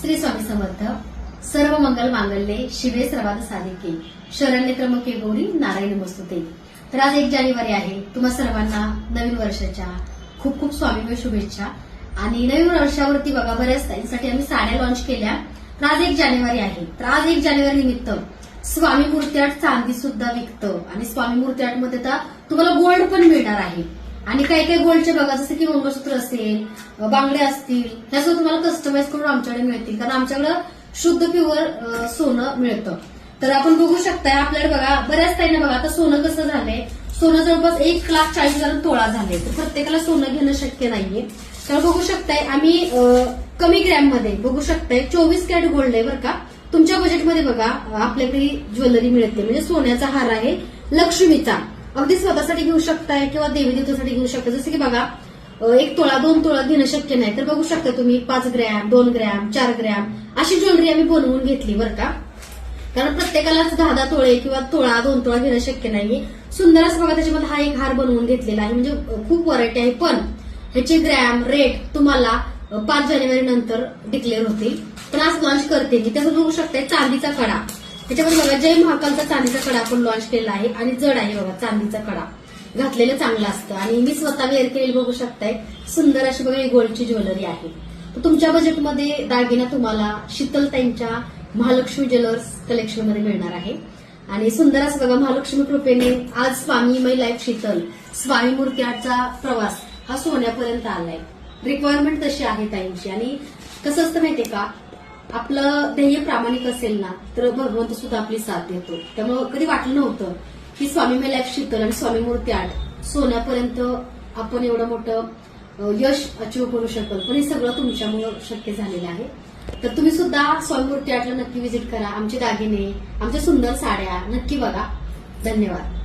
श्री स्वामी समर्थ. सर्व मंगल मांगल्ये शिवे सर्वार्थ साधिके शरण्ये त्र्यंबके गौरी नारायणी नमोस्तुते. तर आज 1 जानेवारी आहे. तुम्हा सर्वांना नवीन वर्षाच्या खूप खूप स्वामीमय शुभेच्छा. आणि नवीन वर्षावरती बघा बऱ्याच ताईंसाठी आम्ही साड्या लॉन्च केल्या. तर आज 1 जानेवारी आहे. तर आज 1 जानेवारी निमित्त स्वामी मूर्तीआर्ट चांदी सुद्धा विकतं आणि स्वामी मूर्तीआर्ट मध्ये आता तुम्हाला गोल्ड पण मिळणार आहे. आणि काही काही गोल्डचे बघा जसं की मंगळसूत्र असेल, बांगड्या असतील, ह्याचं तुम्हाला कस्टमाइज करून आमच्याकडे मिळतील. कारण आमच्याकडे शुद्ध प्युअर सोनं मिळतं. तर आपण बघू शकताय आपल्याकडे बघा बऱ्याच ताईंना बघा आता सोनं कसं झालंय, सोनं जवळपास 1,40,000 तोळा झाले. तर प्रत्येकाला सोनं घेणं शक्य नाहीये. तर बघू शकताय आम्ही कमी ग्रॅम मध्ये बघू शकताय 24 कॅरेट गोल्ड आहे बरं का. तुमच्या बजेटमध्ये बघा आपल्याकडे ज्वेलरी मिळते. म्हणजे सोन्याचा हार आहे लक्ष्मीचा, अगदी स्वतःसाठी घेऊ शकताय किंवा देवी देवतासाठी घेऊ शकता. जसं की बघा 1 तोळा 2 तोळा घेणं शक्य नाही. तर बघू शकता तुम्ही 5 ग्रॅम 2 ग्रॅम 4 ग्रॅम अशी ज्वेलरी आम्ही बनवून घेतली बरं का. कारण प्रत्येकालाच 10 तोळे किंवा तोळा 2 तोळा घेणं शक्य नाहीये. सुंदर असं बघा त्याच्यामध्ये हा एक हार बनवून घेतलेला आहे. म्हणजे खूप व्हरायटी आहे. पण ह्याचे ग्रॅम रेट तुम्हाला 5 जानेवारी नंतर डिक्लेअर होतील. पण आज लॉन्च करते मी. त्याचं बघू शकताय चांदीचा कडा. त्याच्यामध्ये बघा जय महाकालचा चांदीचा कडा आपण लॉन्च केलेला आहे. आणि जड आहे बघा चांदीचा कडा, घातलेलं चांगलं असतं. आणि मी स्वतः वेअर केलेली बघू शकताय. सुंदर अशी बघा गोल्डची ज्वेलरी आहे. तर तुमच्या बजेटमध्ये दागिना तुम्हाला शीतलताईंच्या महालक्ष्मी ज्वेलर्स कलेक्शन मध्ये मिळणार आहे. आणि सुंदर असं बघा महालक्ष्मी कृपेने आज स्वामी माय लाईफ शीतल स्वामी मूर्तीआर्टचा प्रवास हा सोन्यापर्यंत आलाय. रिक्वायरमेंट तशी आहे ताईंची. आणि कसं असतं माहितीये का, आपलं ध्येय प्रामाणिक असेल ना तर भगवंत सुद्धा आपली साथ देतो. त्यामुळे कधी वाटलं नव्हतं की स्वामी माय लाईफ शीतल आणि स्वामी मूर्तीआर्ट सोन्यापर्यंत आपण एवढं मोठं यश अचीव करू शकल. पण हे सगळं तुमच्यामुळे शक्य झालेलं आहे. तर तुम्ही सुद्धा स्वामी मूर्तीआर्टला नक्की व्हिजिट करा. आमचे दागिने, आमच्या सुंदर साड्या नक्की बघा. धन्यवाद.